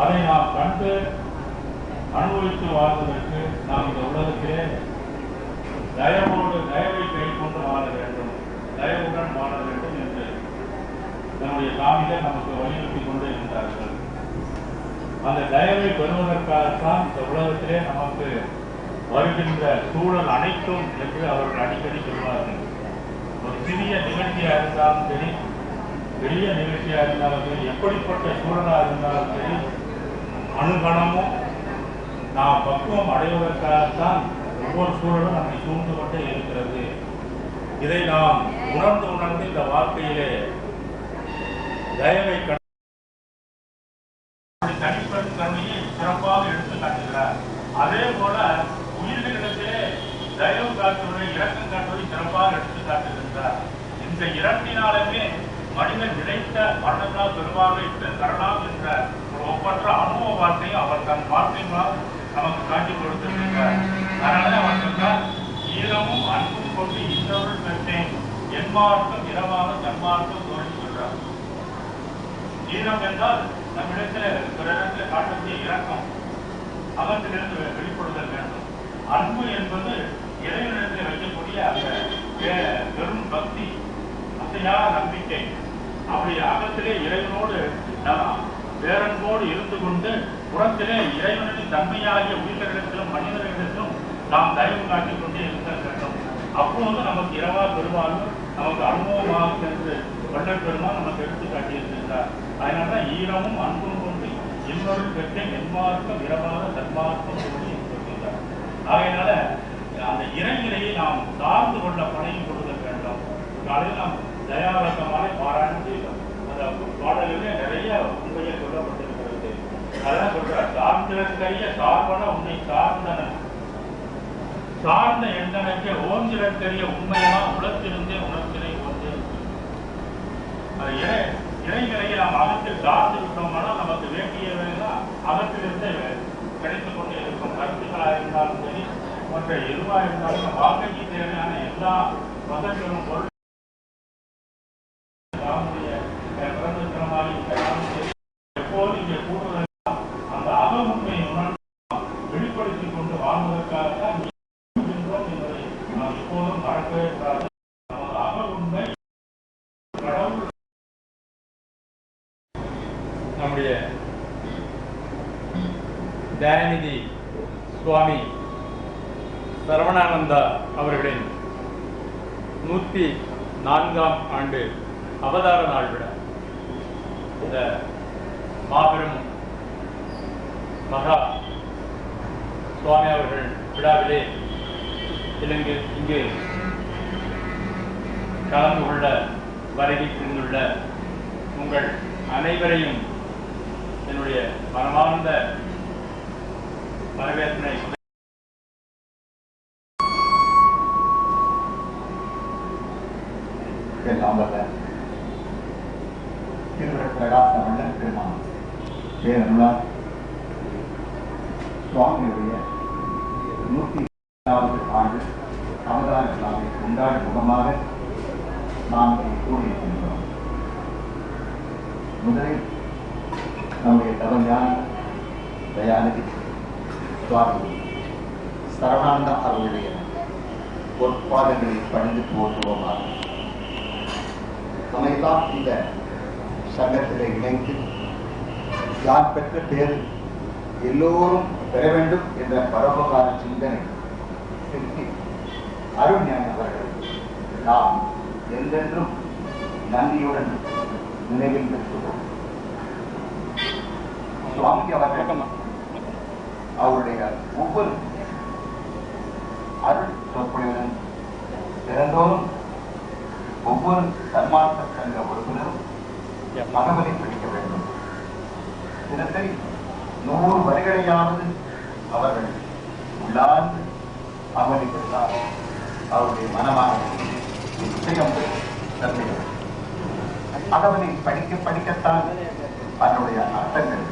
அதை நாம் கண்டு அனுபவித்து வாழ்வதற்கு நாம் இந்த உலகத்திலே தயவை கை கொண்டு வாழ வேண்டும், தயவுடன் வாழ வேண்டும் என்று நம்முடைய சாமிகள் நமக்கு வலியுறுத்தி கொண்டு இருந்தார்கள். அந்த தயவை பெறுவதற்காகத்தான் இந்த உலகத்திலே நமக்கு வருகின்ற சூழல் அனைத்தும் என்று அவர்கள் அடிக்கடி சொல்வார்கள். ஒரு சிறிய நிகழ்ச்சியாக இருந்தாலும் சரி, பெரிய நிகழ்ச்சியாக இருந்தாலும் சரி, எப்படிப்பட்ட சூழலாக இருந்தாலும் சரி, அணுகணமும் நாம் பக்குவம் அடைவதற்காகத்தான் ஒவ்வொரு சூழலும் நம்மை சூழ்ந்து கொண்டே இருக்கிறது. இதை நாம் உணர்ந்து இந்த வாழ்க்கையிலே தயவை தனிப்பட்ட தன்மையை சிறப்பாக எடுத்து காட்டுகிறார். அதே போல உயிர்களிடத்திலே தயவு காட்டுவதை, இரக்கம் காட்டுவதை சிறப்பாக எடுத்து காட்டுகின்றார். இந்த இரண்டினாலுமே மனிதன் நினைத்த மரணத்தால் பெருவாக தரலாம் என்ற ஒரு ஒப்பற்ற அனுபவ வார்த்தையும் அவர் தன் வாழ்க்கையினால் நமக்கு காட்டி கொடுத்திருக்கிறார். அதனால அவர் சொன்னார், ஈரமும் அன்பும் கொண்டு இன்னொரு பெற்றேன், என்மார்க்கும் இரவாக தன்மார்க்கும் தோழி சொல்றார். ஈரம் என்றால் நம்மிடத்தில் பிறரிடத்தில் காட்டக்கூடிய இரக்கம், அகத்திலிருந்து வெளிப்படுதல் வேண்டும். அன்பு என்பது இறைவனிடத்தில் வைக்கக்கூடிய அந்த பெரும் பக்தி, அசையாத நம்பிக்கை. அப்படி அகத்திலே இறைவனோடு பேரன்போடு இருந்து கொண்டு புறத்திலே இறைவனின் தன்மையாகிய உயிர்களிடத்திலும் மனிதர்களிடத்திலும் நாம் தயவு காட்டிக் கொண்டே இருக்க வேண்டும். அப்போது நமக்கு இரவா பெருமாளும் நமக்கு அனுபவமாக சென்று வள்ளல் பெருமாள் நமக்கு எடுத்து காட்டியிருக்கின்றார். அதனால்தான் ஈரமும் அன்பும் கொண்டு இன்னொரு பெற்ற என்மார்க்கம் இரவாக தன்மார்க்கம் கொண்டு சொல்கின்றார். ஆகையினால அந்த இறைநிலையை நாம் சார்ந்து கொள்ள பணியும் கொள்ளுதல் வேண்டும். காலையில் நாம் தயாரகமாக பாராட்டி அந்த பாடலிலே நிறைய உண்மையை சொல்லப்பட்டிருக்கிறது. அதான் சொல்றார், சார்ந்திருக்கைய சார்பன உன்னை சார்ந்த எந்தனக்கே ஓஞ்சிறக்கரிய உண்மையா உலகத்திலிருந்தே உணர்த்தினை ஒன்று. இறைநிலையை நாம் அகத்தில் சார்ந்து விட்டோம்னா நமக்கு வேண்டியவைதான் அகத்திலிருந்தே கிடைத்துக் கொண்டே இருக்கும். கருத்துக்களாக இருந்தாலும் சரி, மற்ற எதுவாக இருந்தாலும் வாழ்க்கைக்கு தேவையான எல்லா வசதிகளும் பொருள் எப்போது இங்கே கூடுவதெல்லாம் அந்த அக உண்மையை வெளிப்படுத்திக் கொண்டு வாழ்வதற்காகத்தான் என்பதை நாம் எப்போதும் மறக்கவே கூடாது. நமது அக உண்மை கடவுள். நம்முடைய தயாநிதி சுவாமி சரவணானந்தா அவர்களின் 104ஆம் ஆண்டு அவதார நாள் விழா இந்த மாபெரும் மகா சுவாமி அவர்கள் விழாவிலே இங்கு கலந்து கொள்ள வருகை புரிந்துள்ள உங்கள் அனைவரையும் என்னுடைய மனமார்ந்த வரவேற்பனை பிரகாச வள்ளல் பெருமான் பேரருளால் சுவாமியுடைய 104வது ஆண்டு அவதார விழாவை கொண்டாடும் முகமாக நாம் கூறியிருக்கின்றோம். முதலில் நம்முடைய தவஞானி தயாநிதி சுவாமி சரவணானந்தா அவர்களுடைய பொற்பாதங்களை பணிந்து போற்றுவோமாக. நம்மைத்தான் இந்த சங்கத்திலே இணைத்து யார் பெற்ற பேர் எல்லோரும் பெற வேண்டும் என்ற பரோபகார சிந்தனை திருத்தி அருள்ஞானி அவர்கள் நாம் என்றென்றும் நன்றியுடன் நினைவில் பெற்றுள்ளோம். சுவாமி அவர்கள் அவருடைய ஒவ்வொரு அருள் சொற்பொழிவுடன் திறந்தோறும் ஒவ்வொரு சன்மார்க்க சங்க உறுப்பினரும் மகவலை படிக்க வேண்டும். தினசரி 100 வரிகளையாவது அவர்கள் உள்ளார்ந்து அமளித்தார். அவருடைய மனமான நிச்சயம் தந்தை அகவலை படிக்கத்தான் அதனுடைய அர்த்தங்கள்